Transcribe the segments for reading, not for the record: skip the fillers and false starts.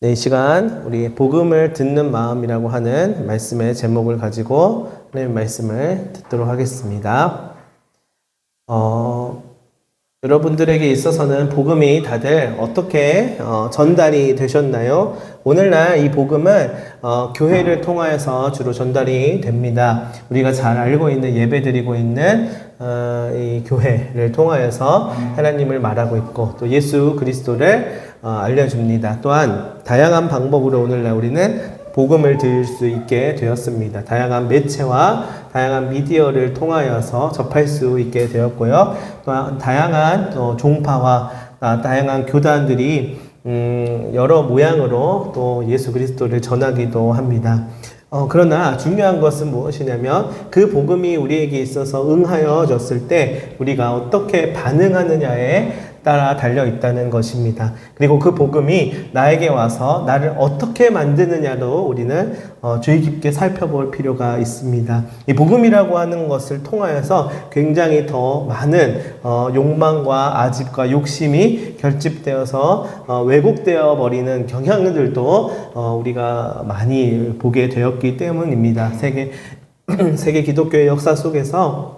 네, 이 시간 우리 복음을 듣는 마음이라고 하는 말씀의 제목을 가지고 하나님의 말씀을 듣도록 하겠습니다. 여러분들에게 있어서는 복음이 다들 어떻게 전달이 되셨나요? 오늘날 이 복음은 교회를 통하여서 주로 전달이 됩니다. 우리가 잘 알고 있는 예배드리고 있는 이 교회를 통하여서 하나님을 말하고 있고 또 예수 그리스도를 알려줍니다. 또한 다양한 방법으로 오늘날 우리는 복음을 들을 수 있게 되었습니다. 다양한 매체와 다양한 미디어를 통하여서 접할 수 있게 되었고요. 또한 다양한 종파와 다양한 교단들이 여러 모양으로 또 예수 그리스도를 전하기도 합니다. 그러나 중요한 것은 무엇이냐면 그 복음이 우리에게 있어서 응하여졌을 때 우리가 어떻게 반응하느냐에 따라 달려 있다는 것입니다. 그리고 그 복음이 나에게 와서 나를 어떻게 만드느냐도 우리는 주의 깊게 살펴볼 필요가 있습니다. 이 복음이라고 하는 것을 통하여서 굉장히 더 많은 욕망과 아집과 욕심이 결집되어서 왜곡되어 버리는 경향들도 우리가 많이 보게 되었기 때문입니다. 세계 기독교의 역사 속에서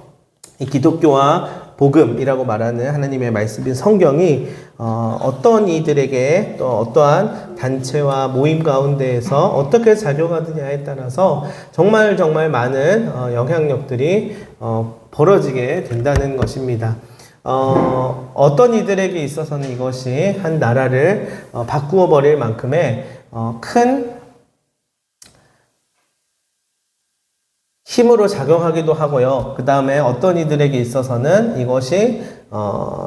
이 기독교와 복음이라고 말하는 하나님의 말씀인 성경이 어떤 이들에게 또 어떠한 단체와 모임 가운데에서 어떻게 작용하느냐에 따라서 정말 많은 영향력들이 벌어지게 된다는 것입니다. 어떤 이들에게 있어서는 이것이 한 나라를 바꾸어 버릴 만큼의 큰 힘으로 작용하기도 하고요. 그 다음에 어떤 이들에게 있어서는 이것이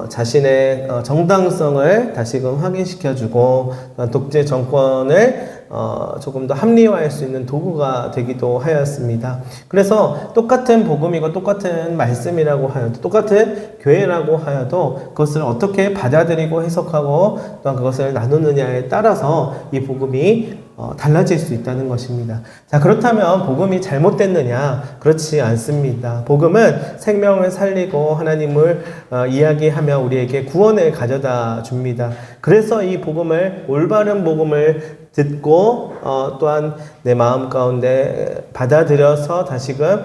자신의 정당성을 다시금 확인시켜주고 독재 정권을 조금 더 합리화할 수 있는 도구가 되기도 하였습니다. 그래서 똑같은 복음이고 똑같은 말씀이라고 하여도 똑같은 교회라고 하여도 그것을 어떻게 받아들이고 해석하고 또 그것을 나누느냐에 따라서 이 복음이 달라질 수 있다는 것입니다. 자, 그렇다면 복음이 잘못됐느냐? 그렇지 않습니다. 복음은 생명을 살리고 하나님을 이야기하며 우리에게 구원을 가져다 줍니다. 그래서 이 복음을, 올바른 복음을 듣고 또한 내 마음 가운데 받아들여서 다시금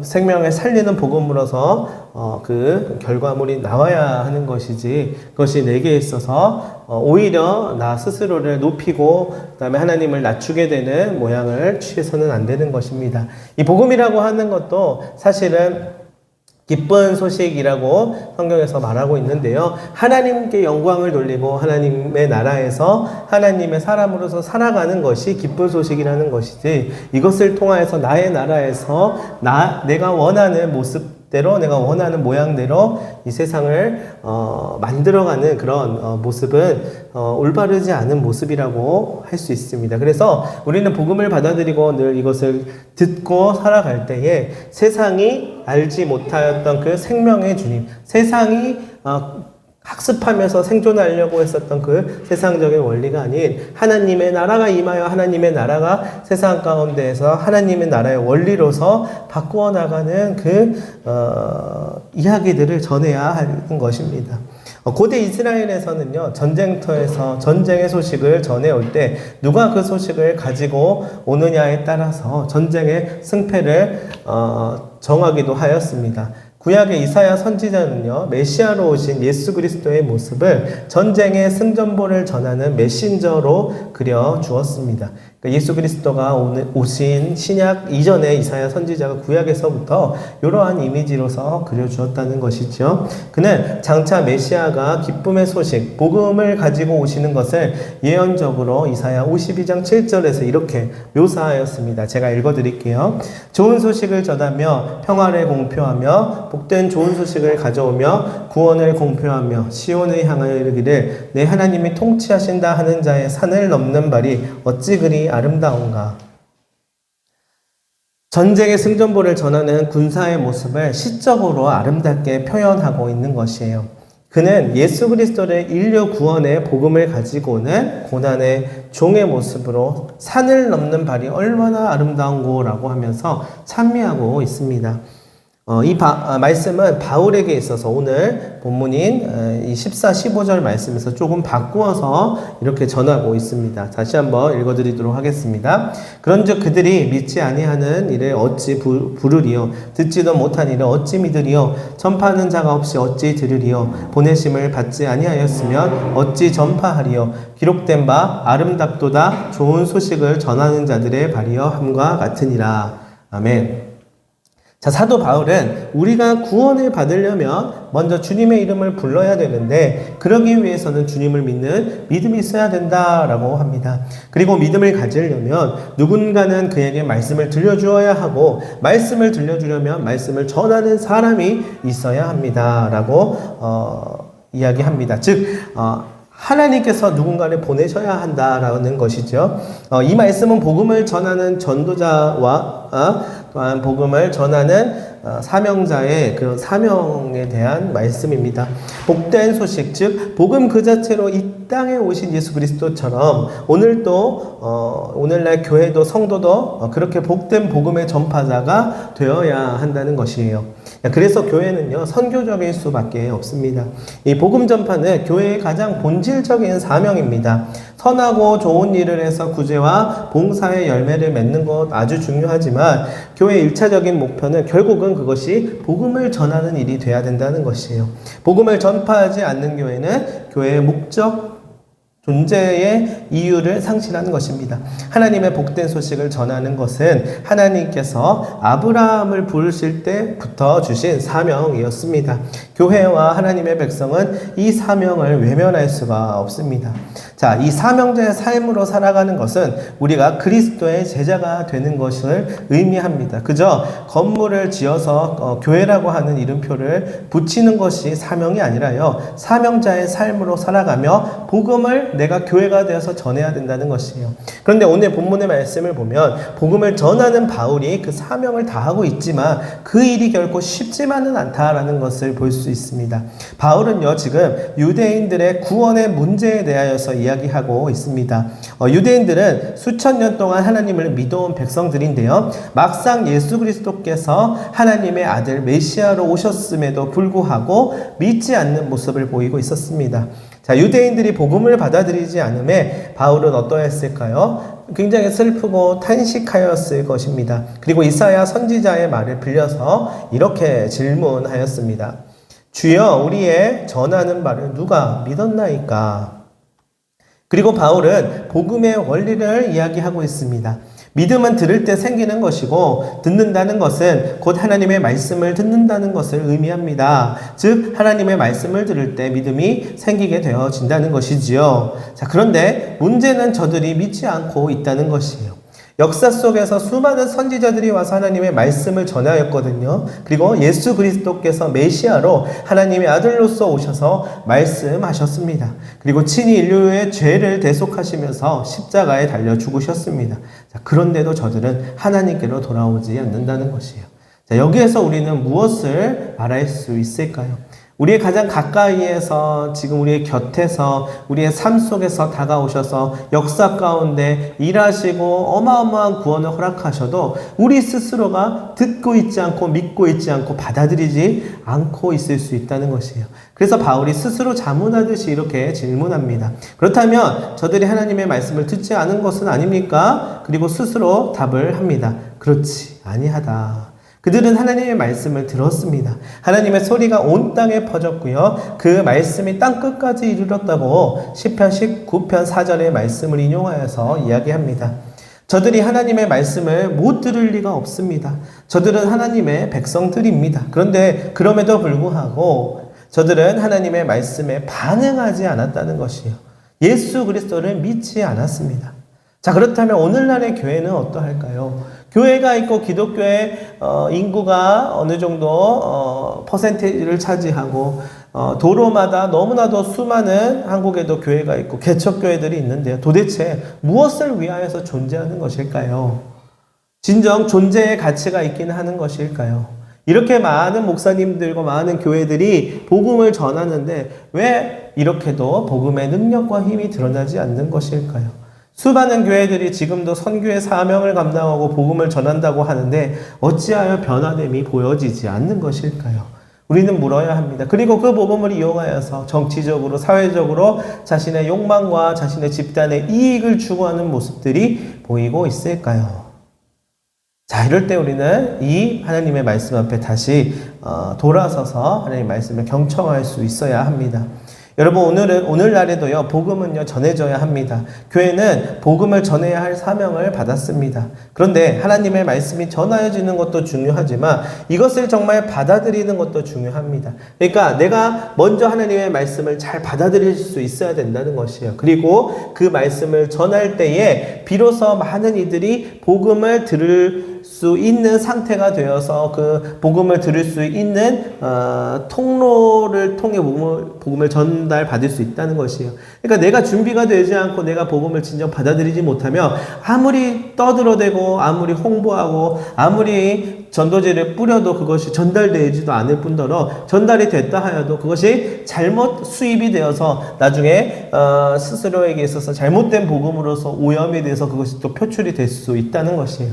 생명을 살리는 복음으로서 그 결과물이 나와야 하는 것이지, 그것이 내게 있어서 오히려 나 스스로를 높이고 그다음에 하나님을 낮추게 되는 모양을 취해서는 안 되는 것입니다. 이 복음이라고 하는 것도 사실은 기쁜 소식이라고 성경에서 말하고 있는데요. 하나님께 영광을 돌리고 하나님의 나라에서 하나님의 사람으로서 살아가는 것이 기쁜 소식이라는 것이지, 이것을 통하여서 나의 나라에서 내가 원하는 모습대로, 내가 원하는 모양대로 이 세상을 만들어가는 그런 모습은 올바르지 않은 모습이라고 할 수 있습니다. 그래서 우리는 복음을 받아들이고 늘 이것을 듣고 살아갈 때에 세상이 알지 못하였던 그 생명의 주님, 세상이 학습하면서 생존하려고 했었던 그 세상적인 원리가 아닌 하나님의 나라가 임하여 하나님의 나라가 세상 가운데에서 하나님의 나라의 원리로서 바꾸어 나가는 그 이야기들을 전해야 하는 것입니다. 고대 이스라엘에서는요, 전쟁터에서 전쟁의 소식을 전해올 때 누가 그 소식을 가지고 오느냐에 따라서 전쟁의 승패를 정하기도 하였습니다. 구약의 이사야 선지자는요, 메시아로 오신 예수 그리스도의 모습을 전쟁의 승전보를 전하는 메신저로 그려 주었습니다. 그러니까 예수 그리스도가 오신 신약 이전의 이사야 선지자가 구약에서부터 이러한 이미지로서 그려주었다는 것이죠. 그는 장차 메시아가 기쁨의 소식, 복음을 가지고 오시는 것을 예언적으로 이사야 52장 7절에서 이렇게 묘사하였습니다. 제가 읽어드릴게요. 좋은 소식을 전하며 평화를 공표하며 복된 좋은 소식을 가져오며 구원을 공표하며 시온을 향하여 이르기를 내 하나님이 통치하신다 하는 자의 산을 넘는 발이 어찌 그리 아름다운가. 전쟁의 승전보를 전하는 군사의 모습을 시적으로 아름답게 표현하고 있는 것이에요. 그는 예수 그리스도의 인류 구원의 복음을 가지고 오는 고난의 종의 모습으로 산을 넘는 발이 얼마나 아름다운고라고 하면서 찬미하고 있습니다. 말씀은 바울에게 있어서 오늘 본문인 이 14, 15절 말씀에서 조금 바꾸어서 이렇게 전하고 있습니다. 다시 한번 읽어드리도록 하겠습니다. 그런즉 그들이 믿지 아니하는 일을 어찌 부르리요? 듣지도 못한 일을 어찌 믿으리요? 전파하는 자가 없이 어찌 들으리요? 보내심을 받지 아니하였으면 어찌 전파하리요? 기록된 바 아름답도다 좋은 소식을 전하는 자들의 발이여 함과 같으니라. 아멘. 자, 사도 바울은 우리가 구원을 받으려면 먼저 주님의 이름을 불러야 되는데 그러기 위해서는 주님을 믿는 믿음이 있어야 된다라고 합니다. 그리고 믿음을 가지려면 누군가는 그에게 말씀을 들려주어야 하고 말씀을 들려주려면 말씀을 전하는 사람이 있어야 합니다라고 이야기합니다. 즉 하나님께서 누군가를 보내셔야 한다라는 것이죠. 이 말씀은 복음을 전하는 전도자와 또한 복음을 전하는 사명자의 그 사명에 대한 말씀입니다. 복된 소식, 즉 복음 그 자체로 이 땅에 오신 예수 그리스도처럼 오늘도 오늘날 교회도 성도도 그렇게 복된 복음의 전파자가 되어야 한다는 것이에요. 그래서 교회는요 선교적일 수밖에 없습니다. 이 복음 전파는 교회의 가장 본질적인 사명입니다. 선하고 좋은 일을 해서 구제와 봉사의 열매를 맺는 것 아주 중요하지만 교회의 1차적인 목표는 결국은 그것이 복음을 전하는 일이 돼야 된다는 것이에요. 복음을 전파하지 않는 교회는 교회의 목적, 존재의 이유를 상실하는 것입니다. 하나님의 복된 소식을 전하는 것은 하나님께서 아브라함을 부르실 때부터 주신 사명이었습니다. 교회와 하나님의 백성은 이 사명을 외면할 수가 없습니다. 자, 이 사명자의 삶으로 살아가는 것은 우리가 그리스도의 제자가 되는 것을 의미합니다. 그저 건물을 지어서 교회라고 하는 이름표를 붙이는 것이 사명이 아니라요. 사명자의 삶으로 살아가며 복음을 내가 교회가 되어서 전해야 된다는 것이에요. 그런데 오늘 본문의 말씀을 보면 복음을 전하는 바울이 그 사명을 다하고 있지만 그 일이 결코 쉽지만은 않다라는 것을 볼 수 있습니다. 바울은요 지금 유대인들의 구원의 문제에 대하여서 이야기하고 있습니다. 유대인들은 수천 년 동안 하나님을 믿어온 백성들인데요. 막상 예수 그리스도께서 하나님의 아들 메시아로 오셨음에도 불구하고 믿지 않는 모습을 보이고 있었습니다. 자, 유대인들이 복음을 받아들이지 않음에 바울은 어떠했을까요? 굉장히 슬프고 탄식하였을 것입니다. 그리고 이사야 선지자의 말을 빌려서 이렇게 질문하였습니다. 주여, 우리의 전하는 바를 누가 믿었나이까? 그리고 바울은 복음의 원리를 이야기하고 있습니다. 믿음은 들을 때 생기는 것이고 듣는다는 것은 곧 하나님의 말씀을 듣는다는 것을 의미합니다. 즉 하나님의 말씀을 들을 때 믿음이 생기게 되어진다는 것이지요. 자, 그런데 문제는 저들이 믿지 않고 있다는 것이에요. 역사 속에서 수많은 선지자들이 와서 하나님의 말씀을 전하였거든요. 그리고 예수 그리스도께서 메시아로 하나님의 아들로서 오셔서 말씀하셨습니다. 그리고 친히 인류의 죄를 대속하시면서 십자가에 달려 죽으셨습니다. 자, 그런데도 저들은 하나님께로 돌아오지 않는다는 것이에요. 자, 여기에서 우리는 무엇을 말할 수 있을까요? 우리의 가장 가까이에서 지금 우리의 곁에서 우리의 삶 속에서 다가오셔서 역사 가운데 일하시고 어마어마한 구원을 허락하셔도 우리 스스로가 듣고 있지 않고 믿고 있지 않고 받아들이지 않고 있을 수 있다는 것이에요. 그래서 바울이 스스로 자문하듯이 이렇게 질문합니다. 그렇다면 저들이 하나님의 말씀을 듣지 않은 것은 아닙니까? 그리고 스스로 답을 합니다. 그렇지, 아니하다. 그들은 하나님의 말씀을 들었습니다. 하나님의 소리가 온 땅에 퍼졌고요. 그 말씀이 땅끝까지 이르렀다고 시편 19편 4절의 말씀을 인용하여서 이야기합니다. 저들이 하나님의 말씀을 못 들을 리가 없습니다. 저들은 하나님의 백성들입니다. 그런데 그럼에도 불구하고 저들은 하나님의 말씀에 반응하지 않았다는 것이에요. 예수 그리스도를 믿지 않았습니다. 자, 그렇다면 오늘날의 교회는 어떠할까요? 교회가 있고 기독교의 인구가 어느 정도 퍼센테이지를 차지하고 도로마다 너무나도 수많은 한국에도 교회가 있고 개척교회들이 있는데요. 도대체 무엇을 위하여서 존재하는 것일까요? 진정 존재의 가치가 있긴 하는 것일까요? 이렇게 많은 목사님들과 많은 교회들이 복음을 전하는데 왜 이렇게도 복음의 능력과 힘이 드러나지 않는 것일까요? 수많은 교회들이 지금도 선교의 사명을 감당하고 복음을 전한다고 하는데 어찌하여 변화됨이 보여지지 않는 것일까요? 우리는 물어야 합니다. 그리고 그 복음을 이용하여서 정치적으로, 사회적으로 자신의 욕망과 자신의 집단의 이익을 추구하는 모습들이 보이고 있을까요? 자, 이럴 때 우리는 이 하나님의 말씀 앞에 다시 돌아서서 하나님의 말씀을 경청할 수 있어야 합니다. 여러분, 오늘날에도요, 복음은요, 전해져야 합니다. 교회는 복음을 전해야 할 사명을 받았습니다. 그런데 하나님의 말씀이 전하여지는 것도 중요하지만 이것을 정말 받아들이는 것도 중요합니다. 그러니까 내가 먼저 하나님의 말씀을 잘 받아들일 수 있어야 된다는 것이에요. 그리고 그 말씀을 전할 때에 비로소 많은 이들이 복음을 들을 수 있는 상태가 되어서 그 복음을 들을 수 있는 통로를 통해 복음을 전달받을 수 있다는 것이에요. 그러니까 내가 준비가 되지 않고 내가 복음을 진정 받아들이지 못하면 아무리 떠들어대고 아무리 홍보하고 아무리 전도지를 뿌려도 그것이 전달되지도 않을 뿐더러 전달이 됐다 하여도 그것이 잘못 수입이 되어서 나중에 스스로에게 있어서 잘못된 복음으로서 오염이 돼서 그것이 또 표출이 될 수 있다는 것이에요.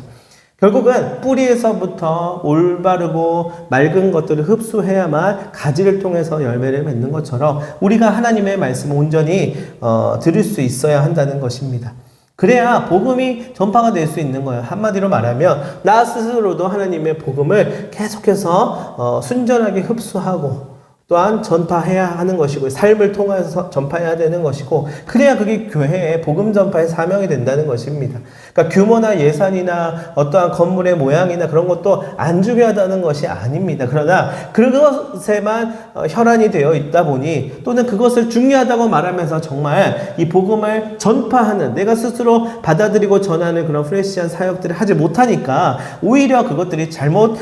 결국은 뿌리에서부터 올바르고 맑은 것들을 흡수해야만 가지를 통해서 열매를 맺는 것처럼 우리가 하나님의 말씀을 온전히 들을 수 있어야 한다는 것입니다. 그래야 복음이 전파가 될 수 있는 거예요. 한마디로 말하면 나 스스로도 하나님의 복음을 계속해서 순전하게 흡수하고 또한 전파해야 하는 것이고 삶을 통해서 전파해야 되는 것이고 그래야 그게 교회의 복음 전파의 사명이 된다는 것입니다. 그러니까 규모나 예산이나 어떠한 건물의 모양이나 그런 것도 안 중요하다는 것이 아닙니다. 그러나 그것에만 혈안이 되어 있다 보니 또는 그것을 중요하다고 말하면서 정말 이 복음을 전파하는 내가 스스로 받아들이고 전하는 그런 프레시한 사역들을 하지 못하니까 오히려 그것들이 잘못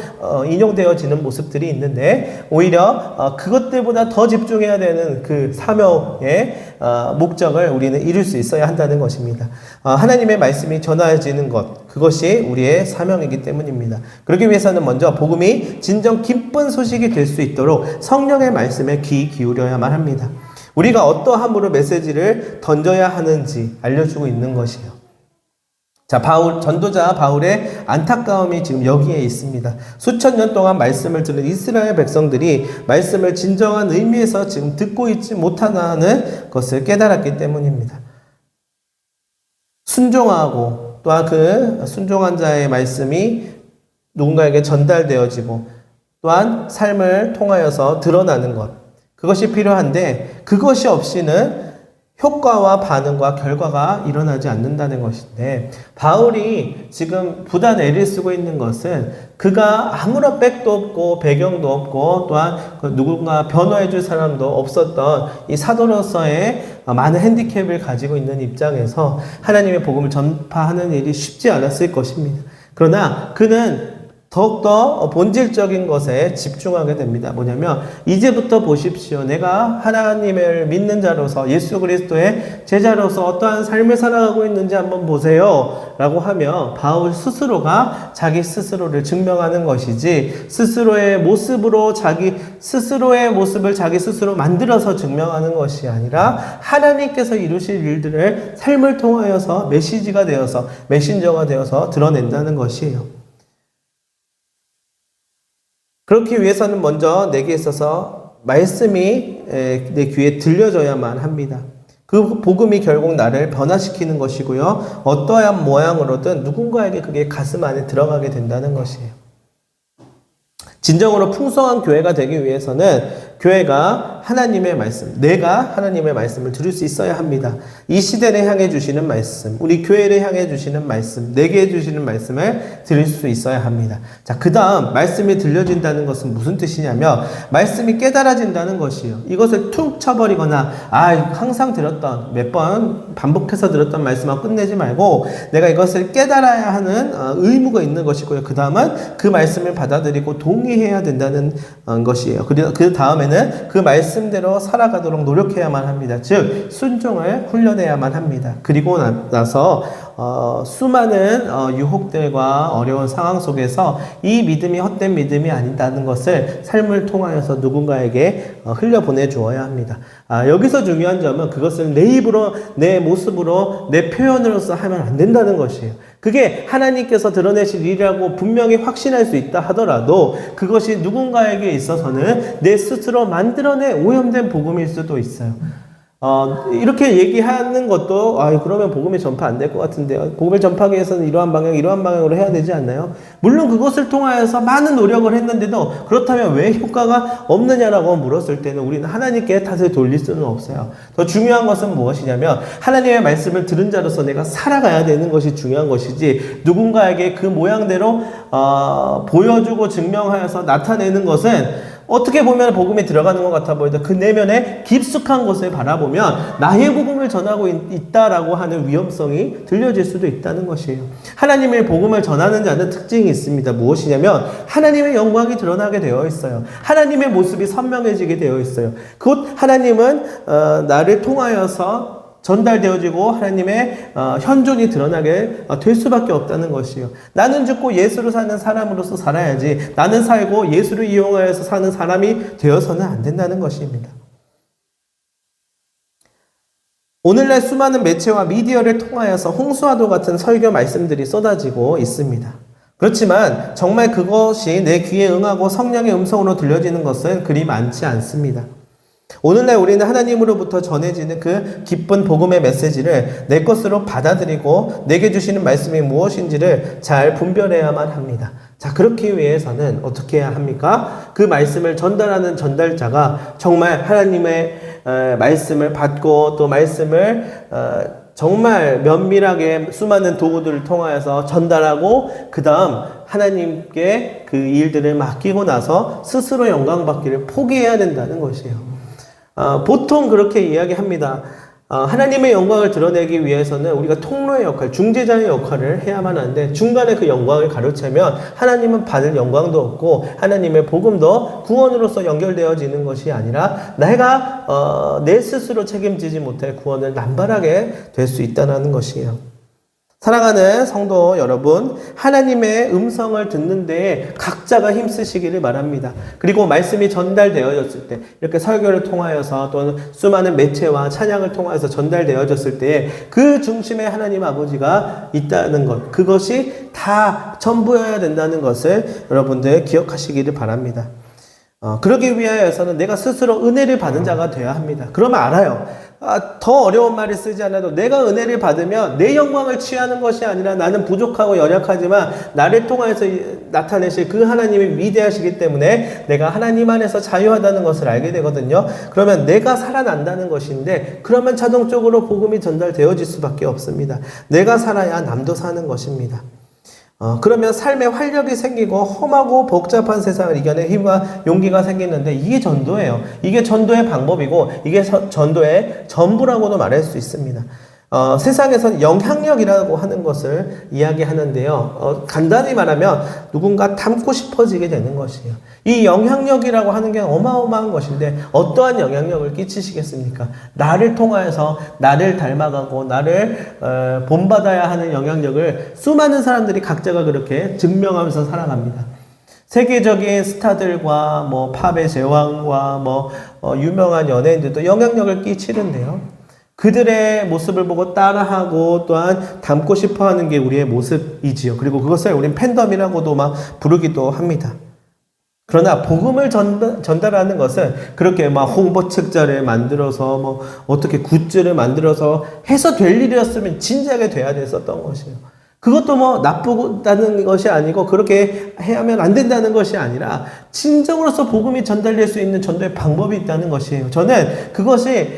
인용되어지는 모습들이 있는데 오히려 그것들보다 더 집중해야 되는 그 사명의 목적을 우리는 이룰 수 있어야 한다는 것입니다. 하나님의 말씀이 전해지는 것, 그것이 우리의 사명이기 때문입니다. 그러기 위해서는 먼저 복음이 진정 기쁜 소식이 될 수 있도록 성령의 말씀에 귀 기울여야만 합니다. 우리가 어떠함으로 메시지를 던져야 하는지 알려주고 있는 것이에요. 자, 전도자 바울의 안타까움이 지금 여기에 있습니다. 수천 년 동안 말씀을 들은 이스라엘 백성들이 말씀을 진정한 의미에서 지금 듣고 있지 못하는 것을 깨달았기 때문입니다. 순종하고 또한 그 순종한 자의 말씀이 누군가에게 전달되어지고 또한 삶을 통하여서 드러나는 것, 그것이 필요한데 그것이 없이는 효과와 반응과 결과가 일어나지 않는다는 것인데 바울이 지금 부단 애를 쓰고 있는 것은 그가 아무런 백도 없고 배경도 없고 또한 누군가 변호해 줄 사람도 없었던 이 사도로서의 많은 핸디캡을 가지고 있는 입장에서 하나님의 복음을 전파하는 일이 쉽지 않았을 것입니다. 그러나 그는 더욱더 본질적인 것에 집중하게 됩니다. 뭐냐면 이제부터 보십시오. 내가 하나님을 믿는 자로서 예수 그리스도의 제자로서 어떠한 삶을 살아가고 있는지 한번 보세요. 라고 하며 바울 스스로가 자기 스스로를 증명하는 것이지 스스로의 모습으로 자기 모습을 자기 스스로 만들어서 증명하는 것이 아니라 하나님께서 이루실 일들을 삶을 통하여서 메시지가 되어서 메신저가 되어서 드러낸다는 것이에요. 그렇기 위해서는 먼저 내게 있어서 말씀이 내 귀에 들려져야만 합니다. 그 복음이 결국 나를 변화시키는 것이고요. 어떠한 모양으로든 누군가에게 그게 가슴 안에 들어가게 된다는 것이에요. 진정으로 풍성한 교회가 되기 위해서는 교회가 하나님의 말씀, 내가 하나님의 말씀을 들을 수 있어야 합니다. 이 시대를 향해 주시는 말씀, 우리 교회를 향해 주시는 말씀, 내게 주시는 말씀을 들을 수 있어야 합니다. 자, 그 다음 말씀이 들려진다는 것은 무슨 뜻이냐면 말씀이 깨달아진다는 것이에요. 이것을 툭 쳐버리거나 항상 들었던 몇 번 반복해서 들었던 말씀만 끝내지 말고 내가 이것을 깨달아야 하는 의무가 있는 것이고요. 그 다음은 그 말씀을 받아들이고 동의해야 된다는 것이에요. 그 다음에는 그 말씀대로 살아가도록 노력해야만 합니다. 즉 순종을 훈련 훈련해야만 합니다. 그리고 나서 수많은 유혹들과 어려운 상황 속에서 이 믿음이 헛된 믿음이 아니다는 것을 삶을 통하여서 누군가에게 흘려보내 주어야 합니다. 여기서 중요한 점은 그것을 내 입으로, 내 모습으로, 내 표현으로서 하면 안 된다는 것이에요. 그게 하나님께서 드러내실 일이라고 분명히 확신할 수 있다 하더라도 그것이 누군가에게 있어서는 내 스스로 만들어낸 오염된 복음일 수도 있어요. 이렇게 얘기하는 것도, 그러면 복음이 전파 안 될 것 같은데요. 복음을 전파하기 위해서는 이러한 방향으로 해야 되지 않나요? 물론 그것을 통하여서 많은 노력을 했는데도 그렇다면 왜 효과가 없느냐라고 물었을 때는 우리는 하나님께 탓을 돌릴 수는 없어요. 더 중요한 것은 무엇이냐면 하나님의 말씀을 들은 자로서 내가 살아가야 되는 것이 중요한 것이지 누군가에게 그 모양대로 보여주고 증명하여서 나타내는 것은 어떻게 보면 복음이 들어가는 것 같아 보이다. 그 내면에 깊숙한 곳을 바라보면 나의 복음을 전하고 있다라고 하는 위험성이 들려질 수도 있다는 것이에요. 하나님의 복음을 전하는 자는 특징이 있습니다. 무엇이냐면 하나님의 영광이 드러나게 되어 있어요. 하나님의 모습이 선명해지게 되어 있어요. 곧 하나님은 나를 통하여서 전달되어지고 하나님의 현존이 드러나게 될 수밖에 없다는 것이에요. 나는 죽고 예수로 사는 사람으로서 살아야지 나는 살고 예수를 이용하여서 사는 사람이 되어서는 안 된다는 것입니다. 오늘날 수많은 매체와 미디어를 통하여서 홍수와도 같은 설교 말씀들이 쏟아지고 있습니다. 그렇지만 정말 그것이 내 귀에 응하고 성령의 음성으로 들려지는 것은 그리 많지 않습니다. 오늘날 우리는 하나님으로부터 전해지는 그 기쁜 복음의 메시지를 내 것으로 받아들이고 내게 주시는 말씀이 무엇인지를 잘 분별해야만 합니다. 자, 그렇기 위해서는 어떻게 해야 합니까? 그 말씀을 전달하는 전달자가 정말 하나님의 말씀을 받고 또 말씀을 정말 면밀하게 수많은 도구들을 통하여서 전달하고 그 다음 하나님께 그 일들을 맡기고 나서 스스로 영광받기를 포기해야 된다는 것이에요. 보통 그렇게 이야기합니다. 하나님의 영광을 드러내기 위해서는 우리가 통로의 역할, 중재자의 역할을 해야만 하는데 중간에 그 영광을 가로채면 하나님은 받을 영광도 없고 하나님의 복음도 구원으로서 연결되어지는 것이 아니라 내가 내 스스로 책임지지 못해 구원을 남발하게 될 수 있다는 것이에요. 사랑하는 성도 여러분, 하나님의 음성을 듣는 데에 각자가 힘쓰시기를 바랍니다. 그리고 말씀이 전달되어졌을 때, 이렇게 설교를 통하여서 또는 수많은 매체와 찬양을 통하여서 전달되어졌을 때에 그 중심에 하나님 아버지가 있다는 것, 그것이 다 전부여야 된다는 것을 여러분들 기억하시기를 바랍니다. 그러기 위하여서는 내가 스스로 은혜를 받은 자가 되어야 합니다. 그러면 알아요. 더 어려운 말을 쓰지 않아도 내가 은혜를 받으면 내 영광을 취하는 것이 아니라 나는 부족하고 연약하지만 나를 통하여서 나타내실 그 하나님이 위대하시기 때문에 내가 하나님 안에서 자유하다는 것을 알게 되거든요. 그러면 내가 살아난다는 것인데 그러면 자동적으로 복음이 전달되어질 수밖에 없습니다. 내가 살아야 남도 사는 것입니다. 그러면 삶에 활력이 생기고 험하고 복잡한 세상을 이겨낼 힘과 용기가 생기는데 이게 전도예요. 이게 전도의 방법이고 이게 전도의 전부라고도 말할 수 있습니다. 세상에선 영향력이라고 하는 것을 이야기하는데요. 간단히 말하면 누군가 닮고 싶어지게 되는 것이에요. 이 영향력이라고 하는 게 어마어마한 것인데 어떠한 영향력을 끼치시겠습니까? 나를 통하여서 나를 닮아가고 나를 본받아야 하는 영향력을 수많은 사람들이 각자가 그렇게 증명하면서 살아갑니다. 세계적인 스타들과 팝의 제왕과 유명한 연예인들도 영향력을 끼치는데요. 그들의 모습을 보고 따라하고 또한 닮고 싶어 하는 게 우리의 모습이지요. 그리고 그것을 우린 팬덤이라고도 부르기도 합니다. 그러나 복음을 전달하는 것은 그렇게 홍보 책자를 만들어서 어떻게 굿즈를 만들어서 해서 될 일이었으면 진작에 돼야 됐었던 것이에요. 그것도 나쁘다는 것이 아니고 그렇게 하면 안 된다는 것이 아니라 진정으로서 복음이 전달될 수 있는 전도의 방법이 있다는 것이에요. 저는 그것이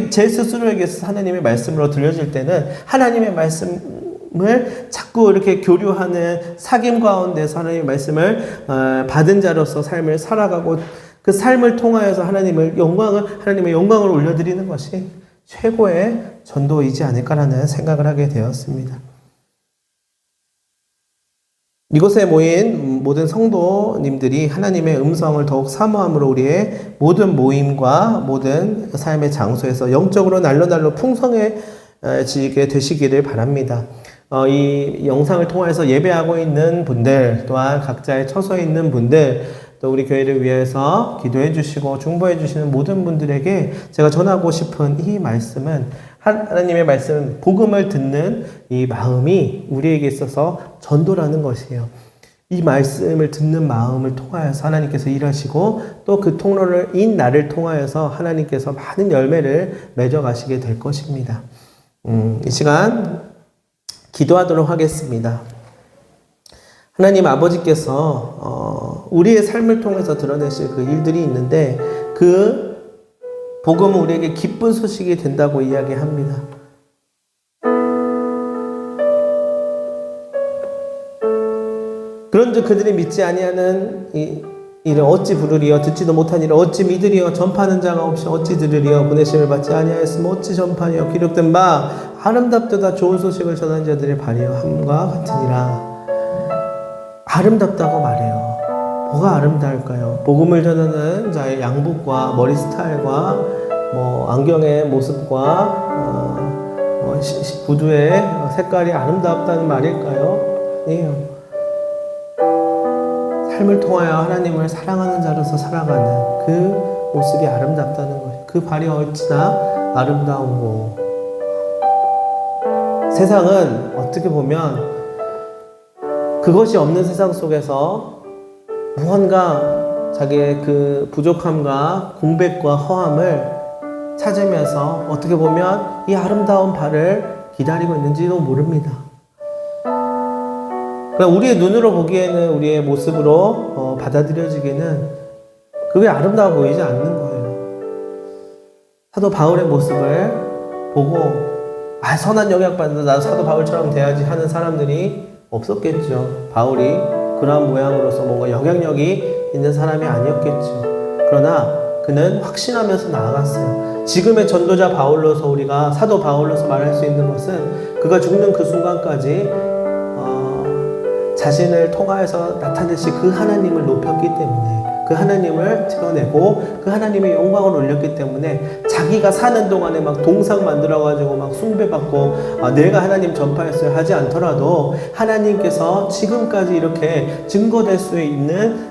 제 스스로에게 하나님의 말씀으로 들려질 때는 하나님의 말씀을 자꾸 이렇게 교류하는 사귐 가운데서 하나님의 말씀을 받은 자로서 삶을 살아가고 그 삶을 통하여서 하나님의 영광을 올려드리는 것이 최고의 전도이지 않을까라는 생각을 하게 되었습니다. 이곳에 모인 모든 성도님들이 하나님의 음성을 더욱 사모함으로 우리의 모든 모임과 모든 삶의 장소에서 영적으로 날로 풍성해지게 되시기를 바랍니다. 이 영상을 통해서 예배하고 있는 분들, 또한 각자의 처소에 있는 분들, 또 우리 교회를 위해서 기도해 주시고 중보해 주시는 모든 분들에게 제가 전하고 싶은 이 말씀은, 하나님의 말씀, 복음을 듣는 이 마음이 우리에게 있어서 전도라는 것이에요. 이 말씀을 듣는 마음을 통하여서 하나님께서 일하시고, 또 그 통로인 나를 통하여서 하나님께서 많은 열매를 맺어가시게 될 것입니다. 이 시간 기도하도록 하겠습니다. 하나님 아버지께서 우리의 삶을 통해서 드러내실 그 일들이 있는데, 그 복음은 우리에게 기쁜 소식이 된다고 이야기합니다. 그런즉 그들이 믿지 아니하는 이를 어찌 부르리요? 듣지도 못한 일을 어찌 믿으리요? 전파하는 자가 없이 어찌 들으리요? 보내심을 받지 아니하였으면 어찌 전파하리요? 기록된 바 아름답도다 좋은 소식을 전하는 자들의 발이요 함과 같으니라. 아름답다고 말해요. 뭐가 아름다울까요? 복음을 전하는 자의 양복과 머리 스타일과 안경의 모습과 구두의 색깔이 아름답다는 말일까요? 아니에요. 삶을 통하여 하나님을 사랑하는 자로서 살아가는 그 모습이 아름답다는 것이에요. 그 발이 어찌나 아름다우고. 세상은 어떻게 보면 그것이 없는 세상 속에서 무언가 자기의 그 부족함과 공백과 허함을 찾으면서 어떻게 보면 이 아름다운 발을 기다리고 있는지도 모릅니다. 그러니까 우리의 눈으로 보기에는, 우리의 모습으로 받아들여지기는 그게 아름다워 보이지 않는 거예요. 사도 바울의 모습을 보고 선한 영향받는다, 나도 사도 바울처럼 돼야지 하는 사람들이 없었겠죠. 바울이 그러한 모양으로서 뭔가 영향력이 있는 사람이 아니었겠죠. 그러나 그는 확신하면서 나아갔어요. 지금의 전도자 바울로서, 우리가 사도 바울로서 말할 수 있는 것은 그가 죽는 그 순간까지 자신을 통하여서 나타내신 그 하나님을 높였기 때문에, 그 하나님을 드러내고 그 하나님의 영광을 올렸기 때문에, 자기가 사는 동안에 막 동상 만들어가지고 막 숭배받고 내가 하나님 전파했어요 하지 않더라도 하나님께서 지금까지 이렇게 증거될 수 있는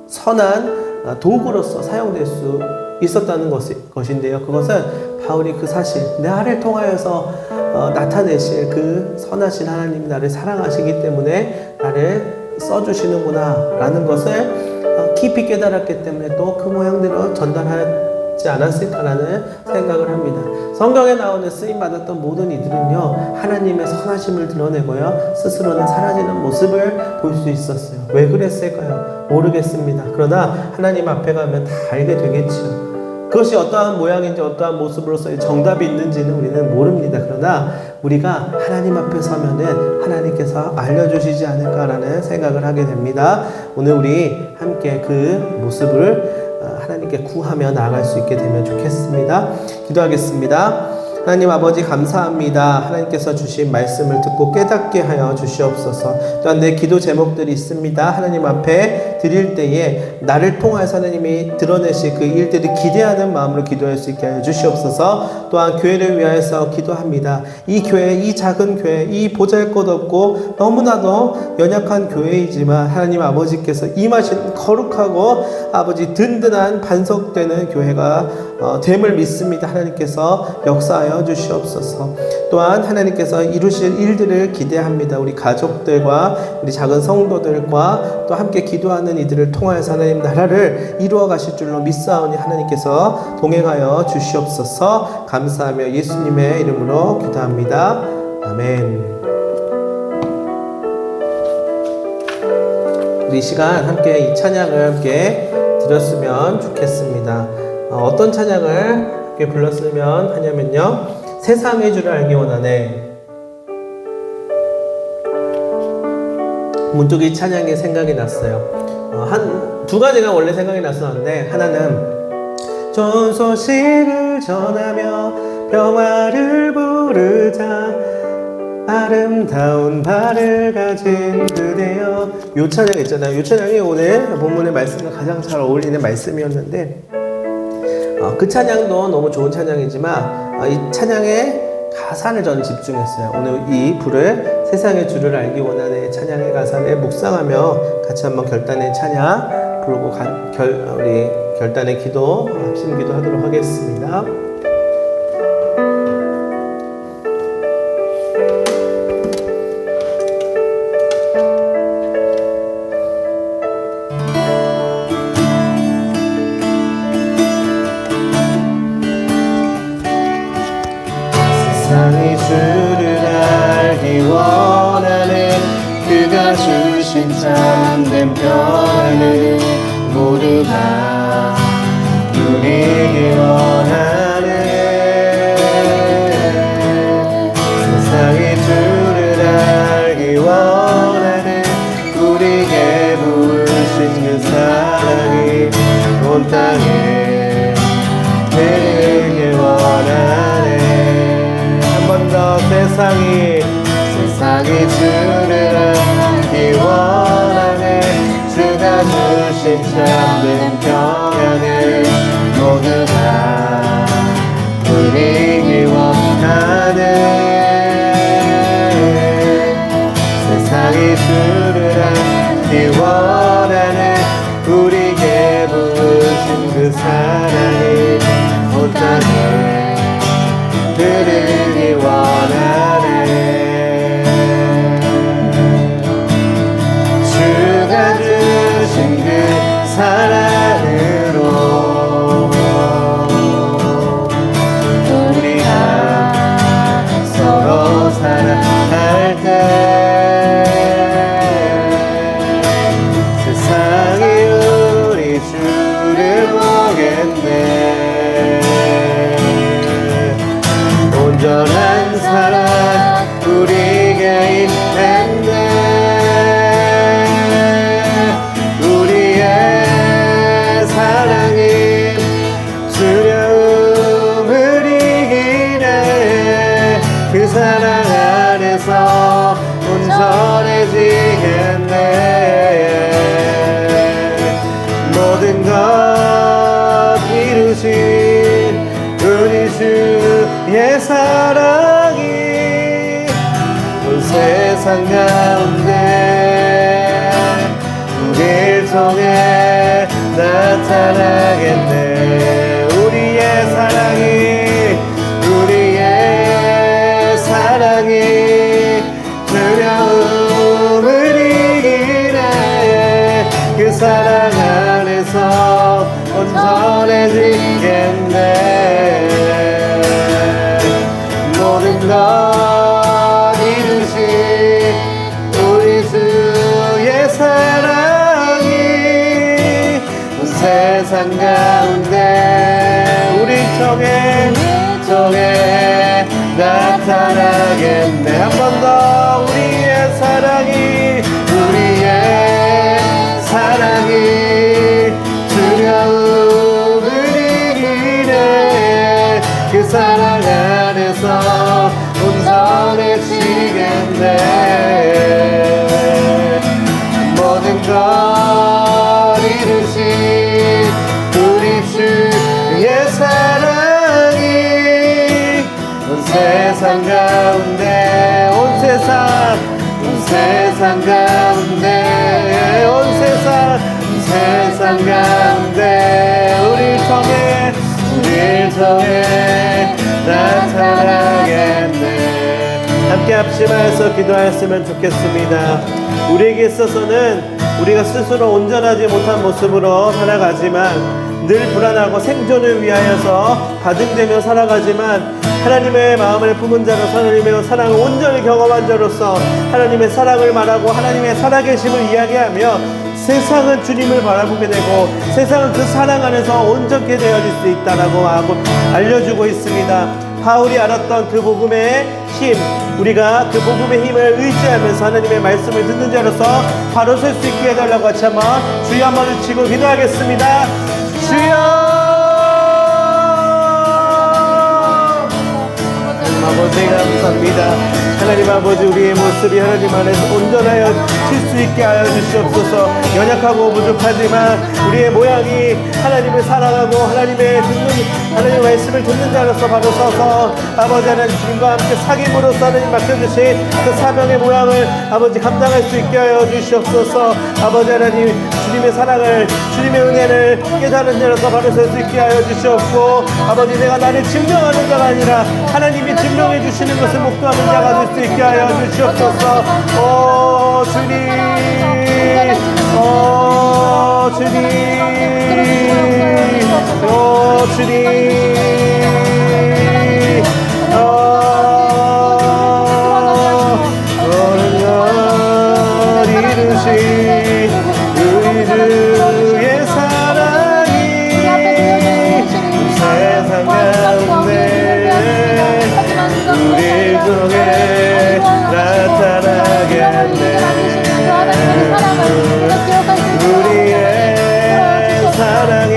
선한 도구로서 사용될 수 있었다는 것인데요. 그것은 바울이 그 사실, 나를 통하여서 나타내실 그 선하신 하나님이 나를 사랑하시기 때문에 나를 써주시는구나 라는 것을 깊이 깨달았기 때문에 또 그 모양대로 전달하지 않았을까라는 생각을 합니다. 성경에 나오는 쓰임받았던 모든 이들은요, 하나님의 선하심을 드러내고요, 스스로는 사라지는 모습을 볼 수 있었어요. 왜 그랬을까요? 모르겠습니다. 그러나 하나님 앞에 가면 다 알게 되겠죠. 그것이 어떠한 모양인지 어떠한 모습으로서의 정답이 있는지는 우리는 모릅니다. 그러나 우리가 하나님 앞에 서면은 하나님께서 알려주시지 않을까라는 생각을 하게 됩니다. 오늘 우리 함께 그 모습을 하나님께 구하며 나아갈 수 있게 되면 좋겠습니다. 기도하겠습니다. 하나님 아버지 감사합니다. 하나님께서 주신 말씀을 듣고 깨닫게 하여 주시옵소서. 또한 내 기도 제목들이 있습니다. 하나님 앞에 드릴 때에 나를 통해서 하나님이 드러내실 그 일들을 기대하는 마음으로 기도할 수 있게 하여 주시옵소서. 또한 교회를 위하여서 기도합니다. 이 교회, 이 작은 교회, 이 보잘것없고 너무나도 연약한 교회이지만 하나님 아버지께서 임하신 거룩하고 아버지 든든한 반석되는 교회가 됨을 믿습니다. 하나님께서 역사하여 주시옵소서. 또한 하나님께서 이루실 일들을 기대합니다. 우리 가족들과 우리 작은 성도들과 또 함께 기도하는 이들을 통하여서 하나님 나라를 이루어 가실 줄로 믿사오니 하나님께서 동행하여 주시옵소서. 감사하며 예수님의 이름으로 기도합니다. 아멘. 우리 이 시간 함께 이 찬양을 함께 드렸으면 좋겠습니다. 어떤 찬양을 함께 불렀으면 하냐면요, 세상의 줄을 알기 원하네. 문득 이 찬양이 생각이 났어요. 두 가지가 원래 생각이 났었는데, 하나는 좋은 소식을 전하며 평화를 부르자 아름다운 발을 가진 그대여. 요 찬양 있잖아요. 요 찬양이 오늘 본문의 말씀과 가장 잘 어울리는 말씀이었는데 그 찬양도 너무 좋은 찬양이지만 이 찬양의 가사를 저는 집중했어요. 오늘 이 불을 세상의 주를 알기 원하는 찬양의 가사를 묵상하며 같이 한번 결단의 찬양 부르고 우리 결단의 기도, 합심 기도 하도록 하겠습니다. 세상이 주를 알기 원하는 그가 주신 참된 평안을 모두가 누리기 원하는 세상이 주를 알기 원하는 우리에게 부으신 그 사랑이 온 땅에 되기 원하네. 세상이 주를 알기 원하네. 주가 주신 참된 평안을 모두 다 누리기 원하네. 세상이 주를 알기 원하네. 우리에게 부으신 그 사랑이 온 땅에 들으기 원하네. 주가 주신 그 사랑으로 우리가 서로 사랑할 때 세상이 우리 주를 보겠네. 온전한 사랑 우리에게 있는데 우리의 사랑이 두려움을 이기네. 그 사랑 안에서 온전해지겠네. 모든 것 이루신 우리 주의 사랑이 온 세상 가운데 우리를 통해 나타나겠네. 우리의 사랑이 두려움을 이기네. 그 사랑 안에서 온전해지겠네. 모든 것 이루신 우리 주의 사랑이 온 세상 가운데 우리 통해 나타나겠네. 한 번 더 우리의 사랑이 두려움을 이기네. 그 사랑 안에서 온전해지겠네. 모든 것 이루신 우리 주의 사랑이 온 세상 가운데 온 세상 가운데 우리를 통해 나타나겠네. 함께 합심하여서 기도하였으면 좋겠습니다. 우리에게 있어서는 우리가 스스로 온전하지 못한 모습으로 살아가지만 늘 불안하고 생존을 위하여서 바등되며 살아가지만 하나님의 마음을 품은 자로서 하나님의 사랑을 온전히 경험한 자로서 하나님의 사랑을 말하고 하나님의 살아계심을 이야기하며 세상은 주님을 바라보게 되고 세상은 그 사랑 안에서 온전케 되어질 수 있다라고 하고 알려주고 있습니다. 바울이 알았던 그 복음의 힘, 우리가 그 복음의 힘을 의지하면서 하나님의 말씀을 듣는 자로서 바로 설 수 있게 해달라고 같이 한번 주여 한번 외치고 기도하겠습니다. 주여 아버지 감사합니다. 하나님 아버지 우리의 모습이 하나님 안에서 온전하여 칠 수 있게 하여 주시옵소서. 연약하고 부족하지만 우리의 모양이 하나님을 사랑하고 하나님의 말씀을 듣는 자로서 바로 서서 아버지 하나님 주님과 함께 사귐으로서 하나님 맡겨주신 그 사명의 모양을 아버지 감당할 수 있게 하여 주시옵소서. 아버지 하나님 주님의 사랑을 주님의 은혜를 깨달은 자로서 바로 설 수 있게 하여 주시옵고 아버지 내가 나를 증명하는 자가 아니라 하나님이 증명해 주시는 것을 목도하는 자가 될 수 있게 하여 주시옵소서. 오 주님 오 주님 오 주님 어느 날 이루신 우리 주의 사랑이 세상 가운데 우리 속에 나타나겠네. 우리의 사랑이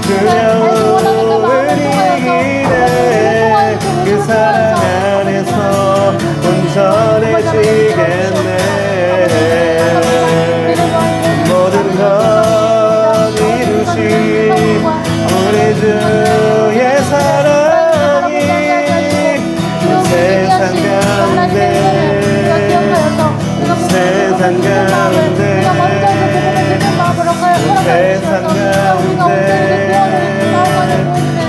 두려움을 이기네. 그 사랑 안에서 온전해지겠네. 모든 것 이루신 우리 주의 사랑이 세상 가운데 세상 가운데 세상 가운데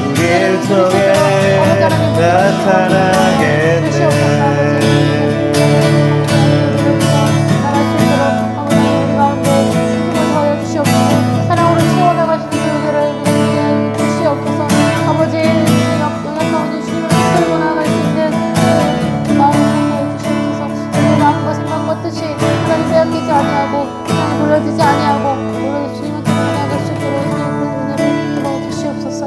우리 속에 나타나겠네. 사랑으로 채워나가시는 교회를 주시옵소서. 아버지 연약한 주님을 끌고 나갈 수 있는 마음을 주시옵소서. 마음과 생각과 뜻이 하나님 빼앗기지 아니하고 돌려지지 아니하고 오로지 주님한테 나갈 수 있도록 주님의 은혜를 들어 주시옵소서.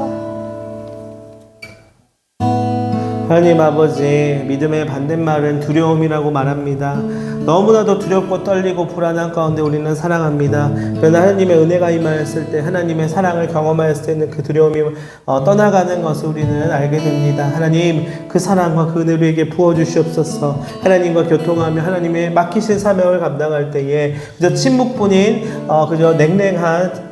하나님 아버지 믿음의 반대말은 두려움이라고 말합니다. 너무나도 두렵고 떨리고 불안한 가운데 우리는 사랑합니다. 그러나 하나님의 은혜가 임하였을 때 하나님의 사랑을 경험하였을 때는 그 두려움이 떠나가는 것을 우리는 알게 됩니다. 하나님 그 사랑과 그 은혜를 우리에게 부어주시옵소서. 하나님과 교통하며 하나님의 맡기신 사명을 감당할 때에 그저 침묵뿐인 그저 냉랭한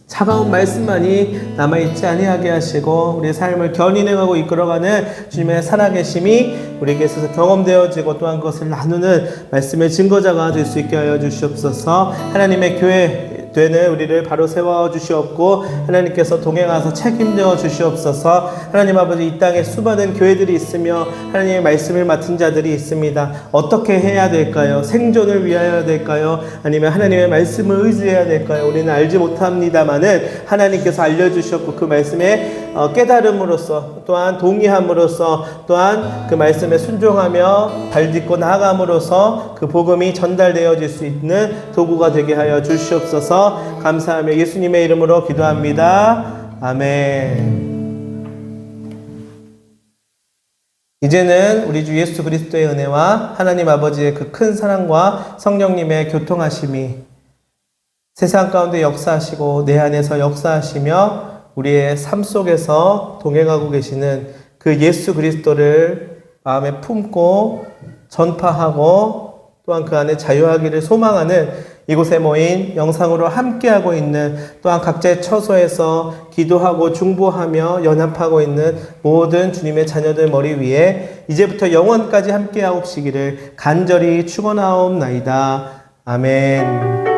차가운 말씀만이 남아있지 아니하게 하시고 우리의 삶을 견인해가고 이끌어가는 주님의 살아계심이 우리에게 있어서 경험되어지고 또한 그것을 나누는 말씀의 증거자가 될 수 있게 하여 주시옵소서. 하나님의 교회 되는 우리를 바로 세워 주시옵고 하나님께서 동행하서 책임져 주시옵소서. 하나님 아버지 이 땅에 수많은 교회들이 있으며 하나님의 말씀을 맡은 자들이 있습니다. 어떻게 해야 될까요? 생존을 위하여 될까요? 아니면 하나님의 말씀을 의지해야 될까요? 우리는 알지 못합니다만은 하나님께서 알려주셨고 그 말씀에 깨달음으로써 또한 동의함으로써 또한 그 말씀에 순종하며 발딛고 나아감으로써 그 복음이 전달되어질 수 있는 도구가 되게 하여 주시옵소서. 감사하며 예수님의 이름으로 기도합니다. 아멘. 이제는 우리 주 예수 그리스도의 은혜와 하나님 아버지의 그 큰 사랑과 성령님의 교통하심이 세상 가운데 역사하시고 내 안에서 역사하시며 우리의 삶 속에서 동행하고 계시는 그 예수 그리스도를 마음에 품고 전파하고 또한 그 안에 자유하기를 소망하는 이곳에 모인 영상으로 함께하고 있는 또한 각자의 처소에서 기도하고 중보하며 연합하고 있는 모든 주님의 자녀들 머리 위에 이제부터 영원까지 함께하옵시기를 간절히 축원하옵나이다. 아멘.